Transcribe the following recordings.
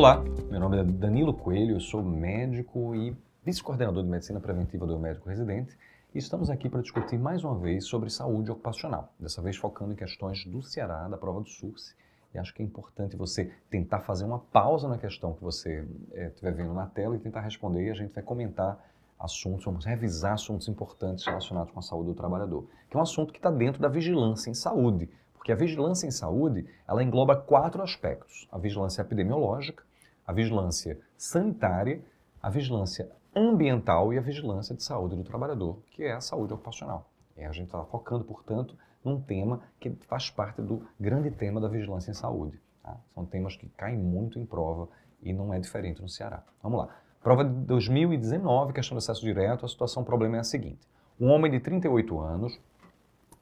Olá, meu nome é Danilo Coelho, eu sou médico e vice-coordenador de Medicina Preventiva do Médico Residente e estamos aqui para discutir mais uma vez sobre saúde ocupacional, dessa vez focando em questões do Ceará, da prova do SURSE, e acho que é importante você tentar fazer uma pausa na questão que você estiver vendo na tela e tentar responder, e a gente vai comentar assuntos, vamos revisar assuntos importantes relacionados com a saúde do trabalhador, que é um assunto que está dentro da vigilância em saúde. Porque a vigilância em saúde, ela engloba 4 aspectos: a vigilância epidemiológica, a vigilância sanitária, a vigilância ambiental e a vigilância de saúde do trabalhador, que é a saúde ocupacional. E a gente está focando, portanto, num tema que faz parte do grande tema da vigilância em saúde. Tá? São temas que caem muito em prova e não é diferente no Ceará. Vamos lá. Prova de 2019, questão de acesso direto, a situação, o problema é a seguinte. Um homem de 38 anos,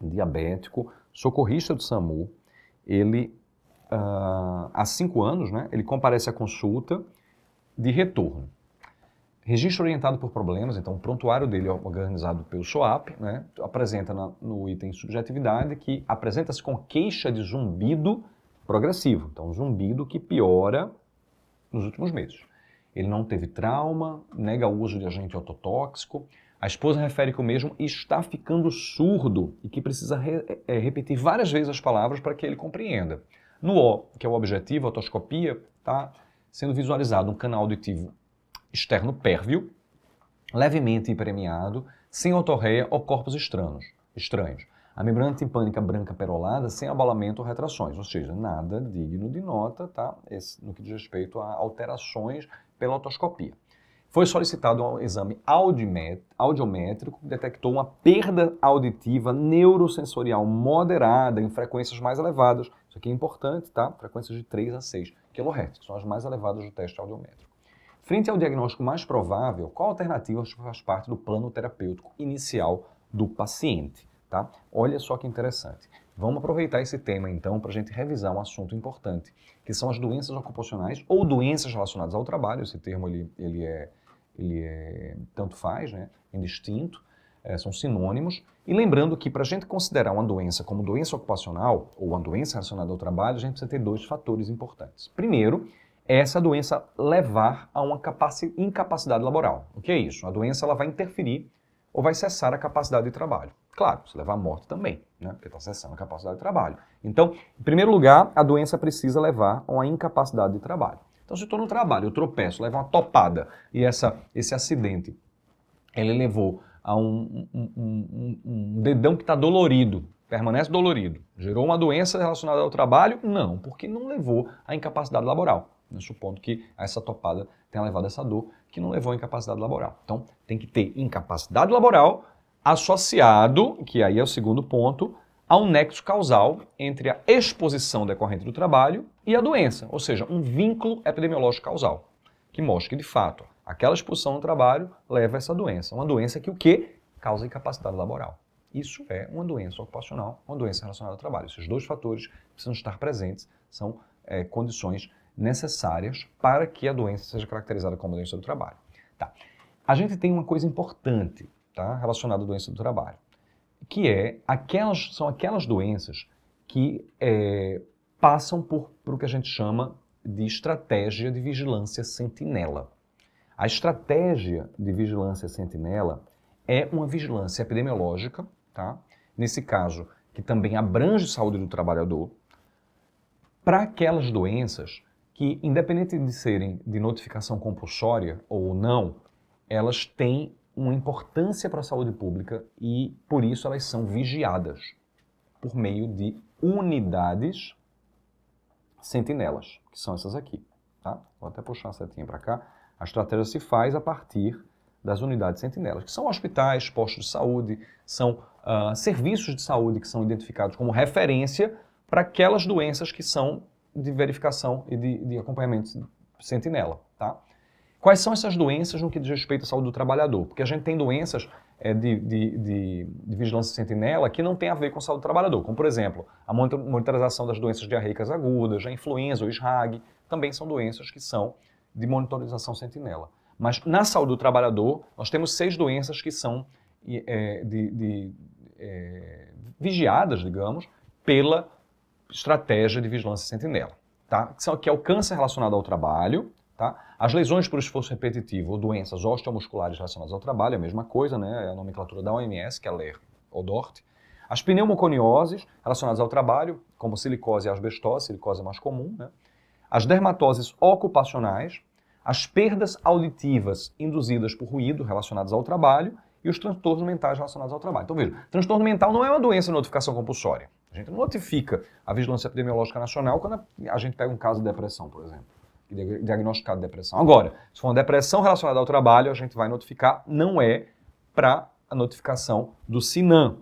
diabético, socorrista do SAMU, ele, há 5 anos, né, ele comparece à consulta de retorno. Registro orientado por problemas, então o prontuário dele é organizado pelo SOAP, né, apresenta no item subjetividade que apresenta-se com queixa de zumbido progressivo, então zumbido que piora nos últimos meses. Ele não teve trauma, nega o uso de agente ototóxico. A esposa refere que o mesmo está ficando surdo e que precisa repetir várias vezes as palavras para que ele compreenda. No O, que é o objetivo, a otoscopia, está sendo visualizado um canal auditivo externo pérvio, levemente hiperemiado, sem otorreia ou corpos estranhos. A membrana timpânica branca perolada sem abalamento ou retrações, ou seja, nada digno de nota, tá? No que diz respeito a alterações pela otoscopia. Foi solicitado um exame audiométrico que detectou uma perda auditiva neurosensorial moderada em frequências mais elevadas. Isso aqui é importante, tá? Frequências de 3 a 6 kHz, que são as mais elevadas do teste audiométrico. Frente ao diagnóstico mais provável, qual alternativa faz parte do plano terapêutico inicial do paciente? Tá? Olha só que interessante. Vamos aproveitar esse tema, então, para a gente revisar um assunto importante, que são as doenças ocupacionais ou doenças relacionadas ao trabalho. Esse termo ele é tanto faz, né? Indistinto, são sinônimos. E lembrando que para a gente considerar uma doença como doença ocupacional ou uma doença relacionada ao trabalho, a gente precisa ter 2 fatores importantes. Primeiro, essa doença levar a uma incapacidade laboral. O que é isso? A doença ela vai interferir ou vai cessar a capacidade de trabalho. Claro, se levar à morte também, né? Porque está cessando a capacidade de trabalho. Então, em primeiro lugar, a doença precisa levar a uma incapacidade de trabalho. Então, se eu estou no trabalho, eu tropeço, levo uma topada e esse acidente, ele levou a um dedão que está dolorido, permanece dolorido. Gerou uma doença relacionada ao trabalho? Não, porque não levou à incapacidade laboral. Supondo que essa topada tenha levado a essa dor que não levou à incapacidade laboral. Então, tem que ter incapacidade laboral associado, que aí é o segundo ponto, a um nexo causal entre a exposição decorrente do trabalho e a doença, ou seja, um vínculo epidemiológico causal, que mostra que, de fato, aquela exposição no trabalho leva a essa doença. Uma doença que o quê? Causa incapacidade laboral. Isso é uma doença ocupacional, uma doença relacionada ao trabalho. Esses 2 fatores precisam estar presentes, são condições necessárias para que a doença seja caracterizada como doença do trabalho. Tá. A gente tem uma coisa importante, tá, relacionada à doença do trabalho, que são aquelas doenças que passam por o que a gente chama de estratégia de vigilância sentinela. A estratégia de vigilância sentinela é uma vigilância epidemiológica, tá? Nesse caso, que também abrange saúde do trabalhador, para aquelas doenças que, independente de serem de notificação compulsória ou não, elas têm uma importância para a saúde pública e, por isso, elas são vigiadas por meio de unidades sentinelas, que são essas aqui. Tá? Vou até puxar a setinha para cá. A estratégia se faz a partir das unidades sentinelas, que são hospitais, postos de saúde, são serviços de saúde que são identificados como referência para aquelas doenças que são de verificação e de acompanhamento sentinela. Tá? Quais são essas doenças no que diz respeito à saúde do trabalhador? Porque a gente tem doenças de vigilância sentinela que não tem a ver com a saúde do trabalhador, como, por exemplo, a monitorização das doenças diarreicas agudas, a influenza, o SRAG, também são doenças que são de monitorização sentinela. Mas na saúde do trabalhador, nós temos 6 doenças que são vigiadas, digamos, pela estratégia de vigilância sentinela. tá? Que é o câncer relacionado ao trabalho, tá? As lesões por esforço repetitivo ou doenças osteomusculares relacionadas ao trabalho, é a mesma coisa, né? É a nomenclatura da OMS, que é a LER ou DORT. As pneumoconioses relacionadas ao trabalho, como silicose e asbestose, silicose é mais comum, né? As dermatoses ocupacionais, as perdas auditivas induzidas por ruído relacionadas ao trabalho e os transtornos mentais relacionados ao trabalho. Então veja, transtorno mental não é uma doença de notificação compulsória. A gente notifica a Vigilância Epidemiológica Nacional quando a gente pega um caso de depressão, por exemplo, diagnosticado de depressão. Agora, se for uma depressão relacionada ao trabalho, a gente vai notificar, não é para a notificação do SINAM.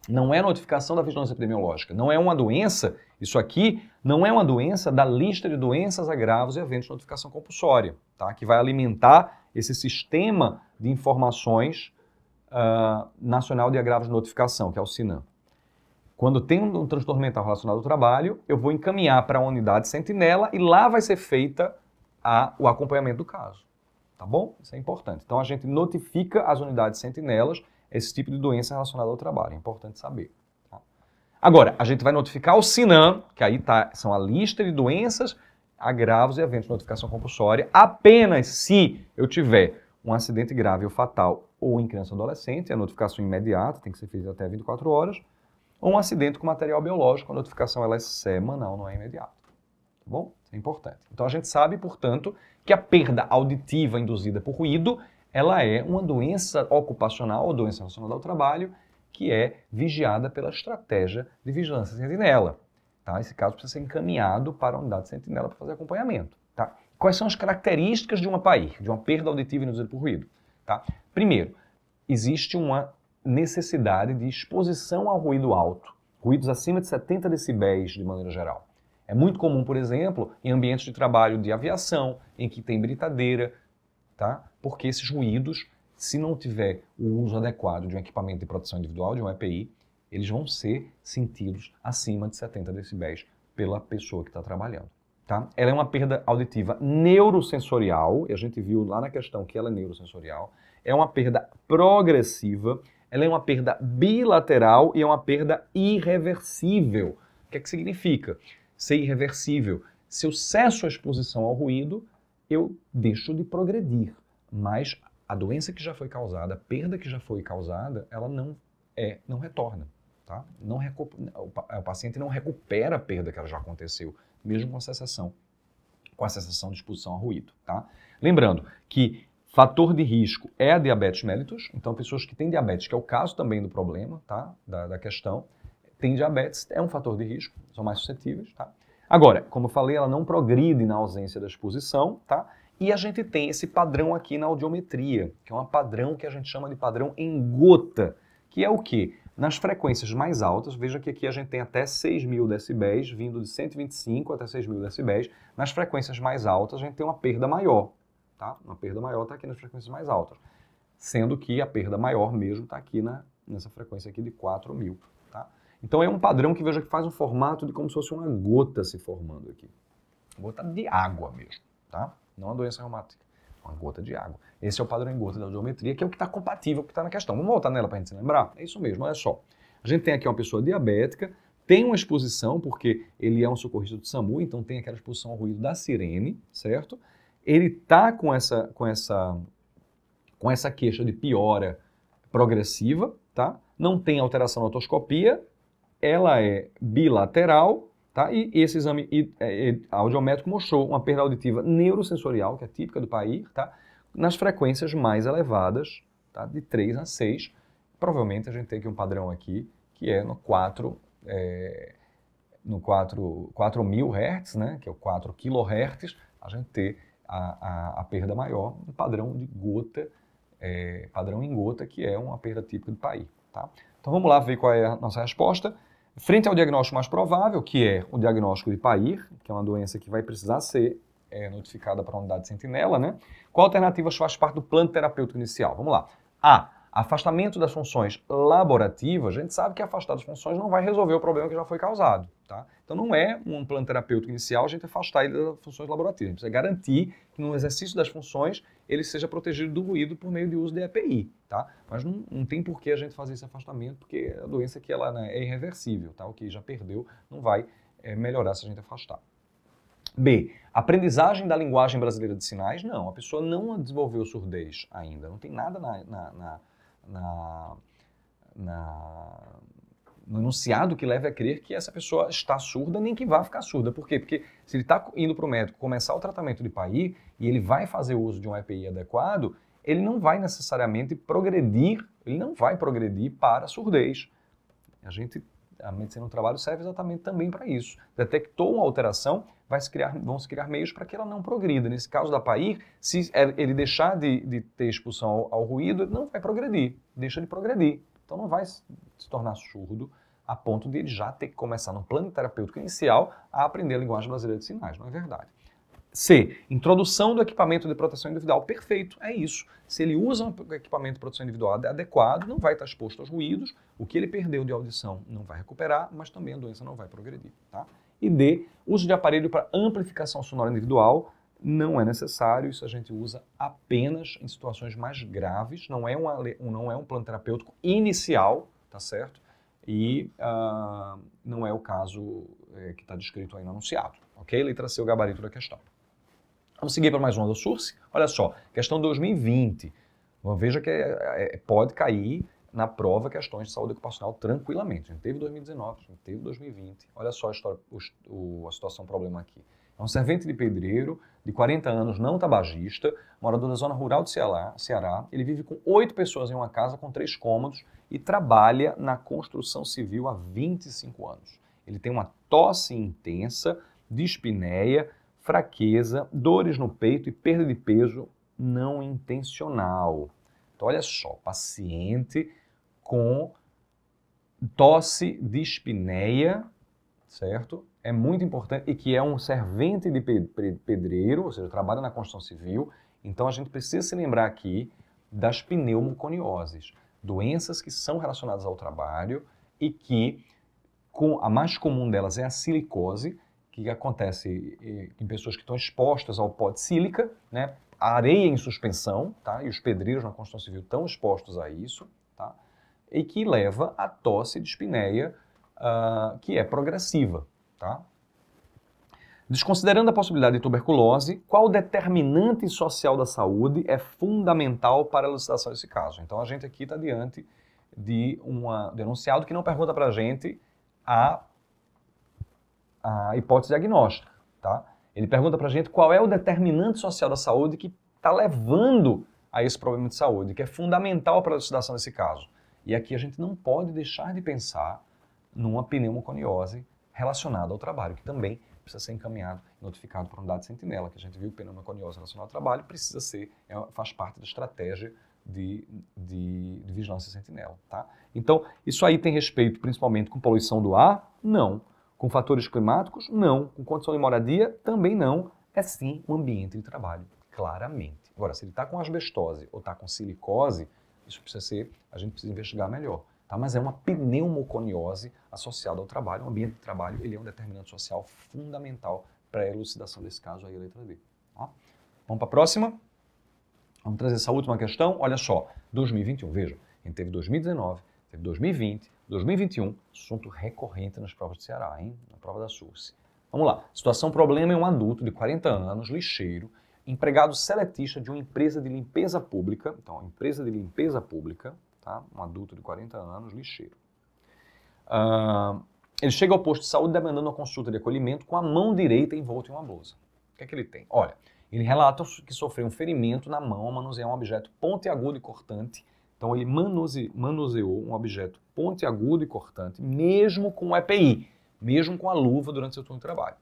Não é notificação da vigilância epidemiológica. Não é uma doença, isso aqui não é uma doença da lista de doenças, agravos e eventos de notificação compulsória, tá? Que vai alimentar esse sistema de informações nacional de agravos de notificação, que é o SINAM. Quando tem um transtorno mental relacionado ao trabalho, eu vou encaminhar para a unidade sentinela e lá vai ser feita o acompanhamento do caso. Tá bom? Isso é importante. Então a gente notifica as unidades sentinelas esse tipo de doença relacionada ao trabalho. É importante saber. Tá? Agora, a gente vai notificar o SINAM, que aí são a lista de doenças, agravos e eventos de notificação compulsória, apenas se eu tiver um acidente grave ou fatal ou em criança ou adolescente, a notificação imediata, tem que ser feita até 24 horas, ou um acidente com material biológico, a notificação ela é semanal, não é imediata. Tá bom? Isso é importante. Então a gente sabe, portanto, que a perda auditiva induzida por ruído ela é uma doença ocupacional ou doença relacionada ao trabalho que é vigiada pela estratégia de vigilância sentinela. Tá? Esse caso precisa ser encaminhado para a unidade sentinela para fazer acompanhamento. Tá? Quais são as características de uma PAIR, de uma perda auditiva induzida por ruído? Tá? Primeiro, existe uma necessidade de exposição ao ruído alto, ruídos acima de 70 decibéis de maneira geral. É muito comum, por exemplo, em ambientes de trabalho de aviação, em que tem britadeira, tá? Porque esses ruídos, se não tiver o uso adequado de um equipamento de proteção individual, de um EPI, eles vão ser sentidos acima de 70 decibéis pela pessoa que está trabalhando. Tá? Ela é uma perda auditiva neurosensorial, e a gente viu lá na questão que ela é neurosensorial, é uma perda progressiva, ela é uma perda bilateral e é uma perda irreversível. O que é que significa? Ser irreversível. Se eu cesso a exposição ao ruído, eu deixo de progredir, mas a doença que já foi causada, a perda que já foi causada, ela não retorna. Tá? O paciente não recupera a perda que ela já aconteceu, mesmo com a cessação de exposição ao ruído. Tá? Lembrando que fator de risco é a diabetes mellitus, então pessoas que têm diabetes, que é o caso também do problema, tá? da questão, tem diabetes, é um fator de risco, são mais suscetíveis. Tá? Agora, como eu falei, ela não progride na ausência da exposição, tá? E a gente tem esse padrão aqui na audiometria, que é um padrão que a gente chama de padrão em gota, que é o quê? Nas frequências mais altas, veja que aqui a gente tem até 6.000 decibéis, vindo de 125 até 6.000 decibéis. Nas frequências mais altas, a gente tem uma perda maior, tá? Uma perda maior está aqui nas frequências mais altas, sendo que a perda maior mesmo está aqui nessa frequência aqui de 4.000, tá? Então é um padrão que veja que faz um formato de como se fosse uma gota se formando aqui. Gota de água mesmo, tá? Não uma doença reumática, uma gota de água. Esse é o padrão em gota da audiometria, que é o que está compatível com o que está na questão. Vamos voltar nela para a gente se lembrar? É isso mesmo, olha só. A gente tem aqui uma pessoa diabética, tem uma exposição, porque ele é um socorrista do SAMU, então tem aquela exposição ao ruído da sirene, certo? Ele está com essa queixa de piora progressiva, tá? Não tem alteração na otoscopia, ela é bilateral, tá? E esse exame audiométrico mostrou uma perda auditiva neurosensorial, que é típica do PAIR, tá? Nas frequências mais elevadas, tá? De 3 a 6. Provavelmente a gente tem aqui um padrão aqui, que é no 4.000 Hz, né? Que é o 4 kHz, a gente ter a perda maior, um padrão de gota, padrão em gota, que é uma perda típica do PAIR, tá? Então vamos lá ver qual é a nossa resposta. Frente ao diagnóstico mais provável, que é o diagnóstico de PAIR, que é uma doença que vai precisar ser notificada para a unidade sentinela, né? Qual alternativa faz parte do plano terapêutico inicial? Vamos lá. A. Afastamento das funções laborativas. A gente sabe que afastar das funções não vai resolver o problema que já foi causado, tá? Então não é um plano terapêutico inicial a gente afastar ele das funções laborativas. A gente precisa garantir que no exercício das funções ele seja protegido do ruído por meio de uso de EPI, tá? Mas não tem por que a gente fazer esse afastamento, porque a doença aqui ela, né, é irreversível, tá? O que já perdeu não vai melhorar se a gente afastar. B. Aprendizagem da linguagem brasileira de sinais? Não, a pessoa não desenvolveu surdez ainda. Não tem nada no enunciado que leve a crer que essa pessoa está surda, nem que vá ficar surda. Por quê? Porque se ele está indo para o médico começar o tratamento de PAI e ele vai fazer uso de um EPI adequado, ele não vai necessariamente progredir, ele não vai progredir para a surdez. A medicina do trabalho serve exatamente também para isso. Detectou uma alteração, vão se criar meios para que ela não progrida. Nesse caso da PAI, se ele deixar de ter expulsão ao ruído, ele não vai progredir, deixa de progredir. Então não vai se tornar surdo a ponto de ele já ter que começar no plano terapêutico inicial a aprender a linguagem brasileira de sinais, não é verdade. C. Introdução do equipamento de proteção individual. Perfeito, é isso. Se ele usa um equipamento de proteção individual adequado, não vai estar exposto aos ruídos, o que ele perdeu de audição não vai recuperar, mas também a doença não vai progredir. Tá? E D. Uso de aparelho para amplificação sonora individual. Não é necessário, isso a gente usa apenas em situações mais graves, não é um plano terapêutico inicial, tá certo? E não é o caso que está descrito aí no anunciado, ok? Letra C, o gabarito da questão. Vamos seguir para mais uma do SURSE. Olha só, questão 2020. Veja que pode cair na prova questões de saúde ocupacional tranquilamente. A gente teve 2019, a gente teve 2020. Olha só a situação problema aqui. É um servente de pedreiro, de 40 anos, não tabagista, morador da zona rural de Ceará. Ele vive com 8 pessoas em uma casa com 3 cômodos e trabalha na construção civil há 25 anos. Ele tem uma tosse intensa, dispneia, fraqueza, dores no peito e perda de peso não intencional. Então, olha só, paciente com tosse, dispneia, certo? É muito importante, e que é um servente de pedreiro, ou seja, trabalha na construção civil. Então, a gente precisa se lembrar aqui das pneumoconioses, doenças que são relacionadas ao trabalho e que a mais comum delas é a silicose, que acontece em pessoas que estão expostas ao pó de sílica, né? A areia em suspensão, tá? E os pedreiros na construção civil estão expostos a isso, tá? E que leva à tosse de dispneia, que é progressiva, tá? Desconsiderando a possibilidade de tuberculose, qual determinante social da saúde é fundamental para a elucidação desse caso? Então a gente aqui está diante de um enunciado que não pergunta para a gente a hipótese diagnóstica, tá? Ele pergunta para a gente qual é o determinante social da saúde que está levando a esse problema de saúde, que é fundamental para a elucidação desse caso. E aqui a gente não pode deixar de pensar numa pneumoconiose relacionada ao trabalho, que também precisa ser encaminhado e notificado por unidade de sentinela, que a gente viu que pneumoconiose relacionada ao trabalho precisa ser, faz parte da estratégia de vigilância sentinela, tá? Então, isso aí tem respeito principalmente com poluição do ar? Não. Com fatores climáticos? Não. Com condição de moradia? Também não. É sim um ambiente de trabalho, claramente. Agora, se ele está com asbestose ou está com silicose, isso precisa ser, a gente precisa investigar melhor. Tá? Mas é uma pneumoconiose associada ao trabalho. O ambiente de trabalho ele é um determinante social fundamental para a elucidação desse caso aí, a letra D. Tá? Vamos para a próxima? Vamos trazer essa última questão. Olha só, 2021, veja, a gente teve 2019, teve 2020, 2021, assunto recorrente nas provas de Ceará, hein? Na prova da SURSE. Vamos lá. Situação problema é um adulto de 40 anos, lixeiro, empregado seletista de uma empresa de limpeza pública. Então, empresa de limpeza pública, tá? Um adulto de 40 anos, lixeiro. Ele chega ao posto de saúde demandando uma consulta de acolhimento com a mão direita envolta em uma blusa. O que é que ele tem? Olha, ele relata que sofreu um ferimento na mão ao manusear um objeto pontiagudo e cortante. Então, ele manuseou um objeto pontiagudo e cortante, mesmo com o EPI, mesmo com a luva durante seu turno de trabalho.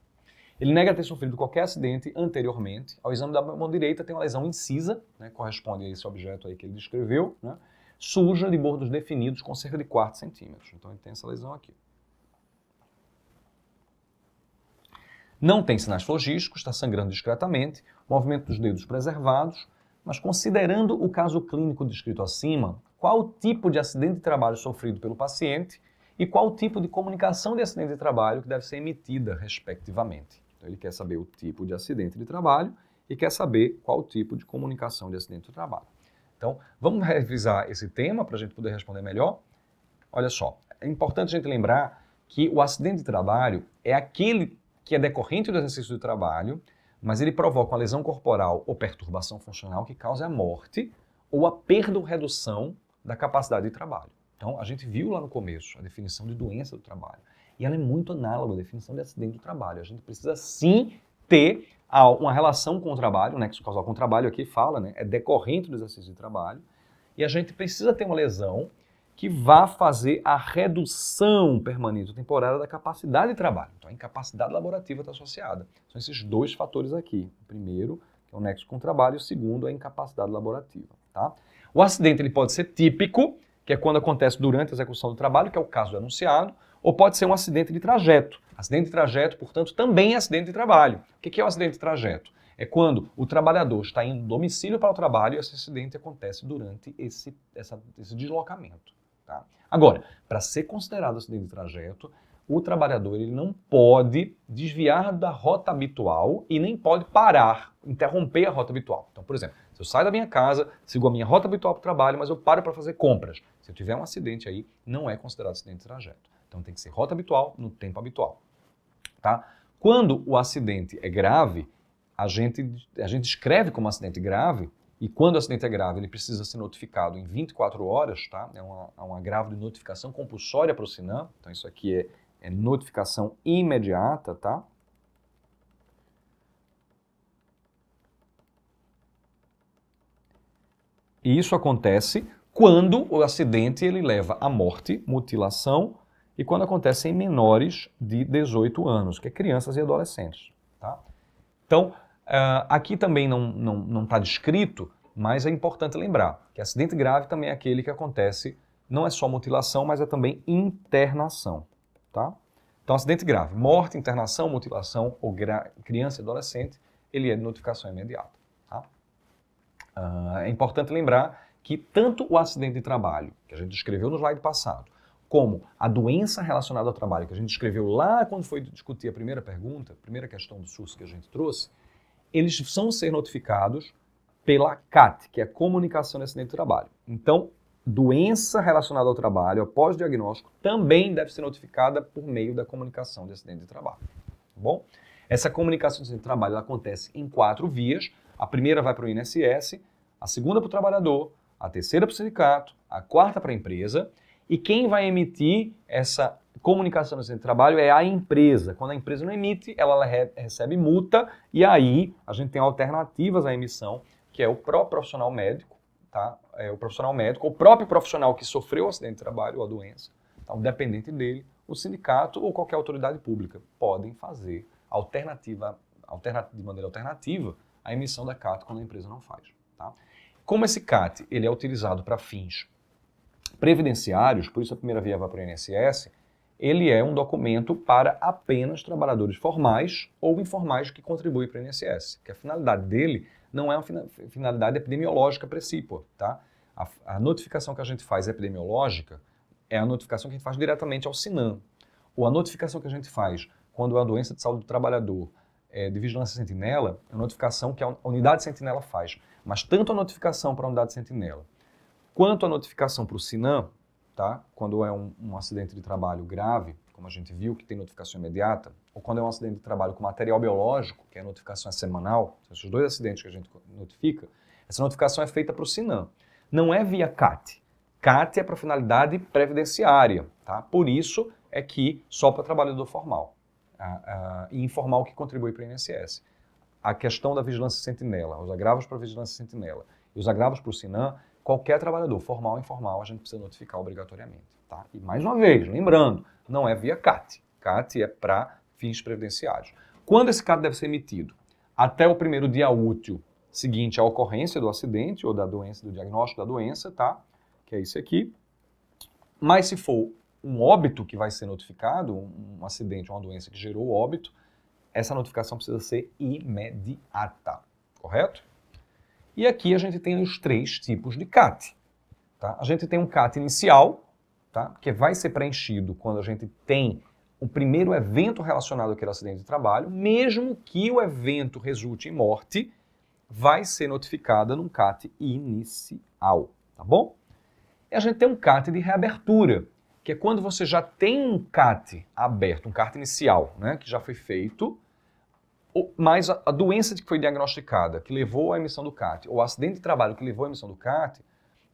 Ele nega ter sofrido qualquer acidente anteriormente. Ao exame da mão direita tem uma lesão incisa, né, corresponde a esse objeto aí que ele descreveu, né, suja de bordos definidos com cerca de 4 centímetros. Então, ele tem essa lesão aqui. Não tem sinais flogísticos, está sangrando discretamente, movimento dos dedos preservados, mas considerando o caso clínico descrito acima, qual o tipo de acidente de trabalho sofrido pelo paciente e qual o tipo de comunicação de acidente de trabalho que deve ser emitida, respectivamente. Então, ele quer saber o tipo de acidente de trabalho e quer saber qual o tipo de comunicação de acidente de trabalho. Então, vamos revisar esse tema para a gente poder responder melhor? Olha só, é importante a gente lembrar que o acidente de trabalho é aquele que é decorrente do exercício do trabalho, mas ele provoca uma lesão corporal ou perturbação funcional que causa a morte ou a perda ou redução da capacidade de trabalho. Então, a gente viu lá no começo a definição de doença do trabalho. E ela é muito análoga à definição de acidente do trabalho. A gente precisa sim ter uma relação com o trabalho, o nexo causal com o trabalho aqui fala, né? É decorrente do exercício de trabalho. E a gente precisa ter uma lesão que vá fazer a redução permanente ou temporária da capacidade de trabalho. Então, a incapacidade laborativa está associada. São esses dois fatores aqui. O primeiro, que é o nexo com o trabalho, e o segundo é a incapacidade laborativa. Tá? O acidente ele pode ser típico, que é quando acontece durante a execução do trabalho, que é o caso do enunciado, ou pode ser um acidente de trajeto. Acidente de trajeto, portanto, também é acidente de trabalho. O que é o acidente de trajeto? É quando o trabalhador está indo do domicílio para o trabalho e esse acidente acontece durante esse deslocamento. Tá? Agora, para ser considerado acidente de trajeto, o trabalhador ele não pode desviar da rota habitual e nem pode parar, interromper a rota habitual. Então, por exemplo, se eu saio da minha casa, sigo a minha rota habitual para o trabalho, mas eu paro para fazer compras. Se eu tiver um acidente aí, não é considerado acidente de trajeto. Então tem que ser rota habitual no tempo habitual. Tá? Quando o acidente é grave, a gente escreve como acidente grave, e quando o acidente é grave, ele precisa ser notificado em 24 horas, tá? É um agravo de notificação compulsória para o SINAM, então isso aqui é notificação imediata, tá? E isso acontece quando o acidente ele leva à morte, mutilação, e quando acontece em menores de 18 anos, que é crianças e adolescentes. Tá? Então, aqui também não está descrito, mas é importante lembrar que acidente grave também é aquele que acontece, não é só mutilação, mas é também internação. Tá? Então, acidente grave, morte, internação, mutilação ou criança e adolescente, ele é de notificação imediata. Tá? É importante lembrar que tanto o acidente de trabalho, que a gente descreveu no slide passado, como a doença relacionada ao trabalho, que a gente escreveu lá quando foi discutir a primeira pergunta, a primeira questão do SUS que a gente trouxe, eles são ser notificados pela CAT, que é a Comunicação de Acidente de Trabalho. Então, doença relacionada ao trabalho, após diagnóstico, também deve ser notificada por meio da Comunicação de Acidente de Trabalho. Tá bom? Essa Comunicação de Acidente de Trabalho ela acontece em 4 vias. A primeira vai para o INSS, a segunda para o trabalhador, a terceira para o sindicato, a quarta para a empresa. E quem vai emitir essa comunicação no centro de trabalho é a empresa. Quando a empresa não emite, ela recebe multa e aí a gente tem alternativas à emissão, que é o próprio profissional médico, tá? O profissional médico, o próprio profissional que sofreu o acidente de trabalho ou a doença, tá? O dependente dele, o sindicato ou qualquer autoridade pública podem fazer de maneira alternativa a emissão da CAT quando a empresa não faz. Tá? Como esse CAT ele é utilizado para fins previdenciários, por isso a primeira via vai para o INSS, ele é um documento para apenas trabalhadores formais ou informais que contribuem para o INSS, que a finalidade dele não é uma finalidade epidemiológica precípua, tá? A notificação que a gente faz epidemiológica é a notificação que a gente faz diretamente ao SINAM, ou a notificação que a gente faz quando é uma doença de saúde do trabalhador de vigilância sentinela, é uma notificação que a unidade sentinela faz, mas tanto a notificação para a unidade sentinela quanto a notificação para o SINAM, tá? Quando é um acidente de trabalho grave, como a gente viu, que tem notificação imediata, ou quando é um acidente de trabalho com material biológico, que a notificação é semanal, são esses 2 acidentes que a gente notifica, essa notificação é feita para o SINAM. Não é via CAT. CAT é para finalidade previdenciária, tá? Por isso é que só para trabalhador formal e informal que contribui para o INSS. A questão da vigilância sentinela, os agravos para a vigilância sentinela e os agravos para o SINAM, qualquer trabalhador, formal ou informal, a gente precisa notificar obrigatoriamente. Tá? E mais uma vez, lembrando, não é via CAT. CAT é para fins previdenciários. Quando esse CAT deve ser emitido? Até o primeiro dia útil seguinte à ocorrência do acidente ou da doença, do diagnóstico da doença, tá? Que é isso aqui. Mas se for um óbito que vai ser notificado, um acidente, uma doença que gerou óbito, essa notificação precisa ser imediata, correto? E aqui a gente tem os 3 tipos de CAT. Tá? A gente tem um CAT inicial, tá? Que vai ser preenchido quando a gente tem o primeiro evento relacionado àquele acidente de trabalho, mesmo que o evento resulte em morte, vai ser notificada num CAT inicial, tá bom? E a gente tem um CAT de reabertura. que é quando você já tem um CAT aberto, um CAT inicial, né, que já foi feito, mas a doença que foi diagnosticada, que levou à emissão do CAT, ou o acidente de trabalho que levou à emissão do CAT,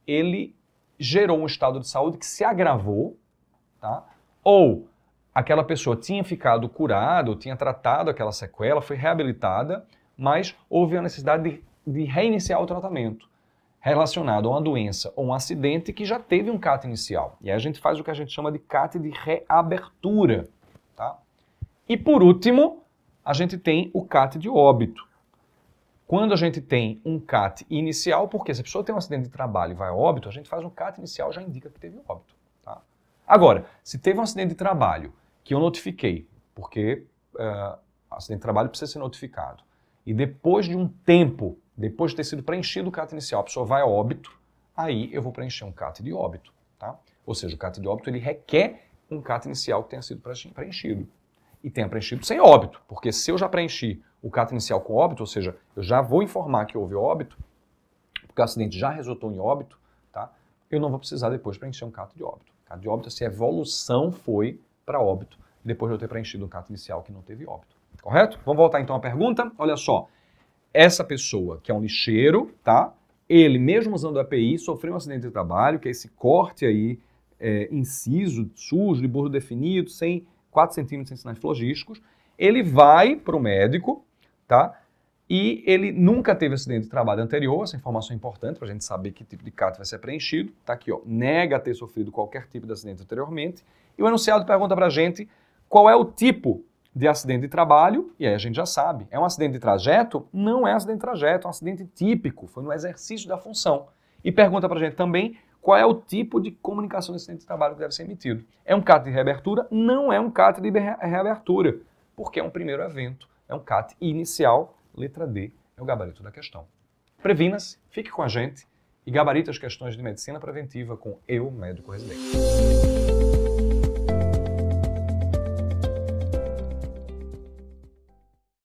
ele gerou um estado de saúde que se agravou, tá? Ou aquela pessoa tinha ficado curada, ou tinha tratado aquela sequela, foi reabilitada, mas houve a necessidade de reiniciar o tratamento relacionado a uma doença ou um acidente que já teve um CAT inicial. E aí a gente faz o que a gente chama de CAT de reabertura, tá? E por último, a gente tem o CAT de óbito. Quando a gente tem um CAT inicial, porque se a pessoa tem um acidente de trabalho e vai a óbito, a gente faz um CAT inicial, já indica que teve óbito, tá? Agora, se teve um acidente de trabalho que eu notifiquei, porque acidente de trabalho precisa ser notificado, e depois de um tempo, depois de ter sido preenchido o CAT inicial, a pessoa vai a óbito, aí eu vou preencher um CAT de óbito, tá? Ou seja, o CAT de óbito ele requer um CAT inicial que tenha sido preenchido. E tenha preenchido sem óbito, porque se eu já preenchi o CAT inicial com óbito, ou seja, eu já vou informar que houve óbito, porque o acidente já resultou em óbito, tá? Eu não vou precisar depois preencher um CAT de óbito. CAT de óbito é se a evolução foi para óbito, depois de eu ter preenchido um CAT inicial que não teve óbito. Correto? Vamos voltar então à pergunta. Olha só, essa pessoa que é um lixeiro, tá? Ele, mesmo usando a API, sofreu um acidente de trabalho, que é esse corte aí, inciso, sujo, de bordo definido, sem 4 centímetros sem sinais flogísticos. Ele vai para o médico, tá? E ele nunca teve acidente de trabalho anterior, essa informação é importante para a gente saber que tipo de CAT vai ser preenchido. Tá aqui, ó, nega ter sofrido qualquer tipo de acidente anteriormente. E o enunciado pergunta para a gente qual é o tipo de acidente de trabalho, e aí a gente já sabe. É um acidente de trajeto? Não é acidente de trajeto, é um acidente típico, foi no exercício da função. E pergunta para a gente também qual é o tipo de comunicação de acidente de trabalho que deve ser emitido. É um CAT de reabertura? Não é um CAT de reabertura, porque é um primeiro evento, é um CAT inicial, letra D, é o gabarito da questão. Previna-se, fique com a gente e gabarite as questões de medicina preventiva com Eu, Médico Residente.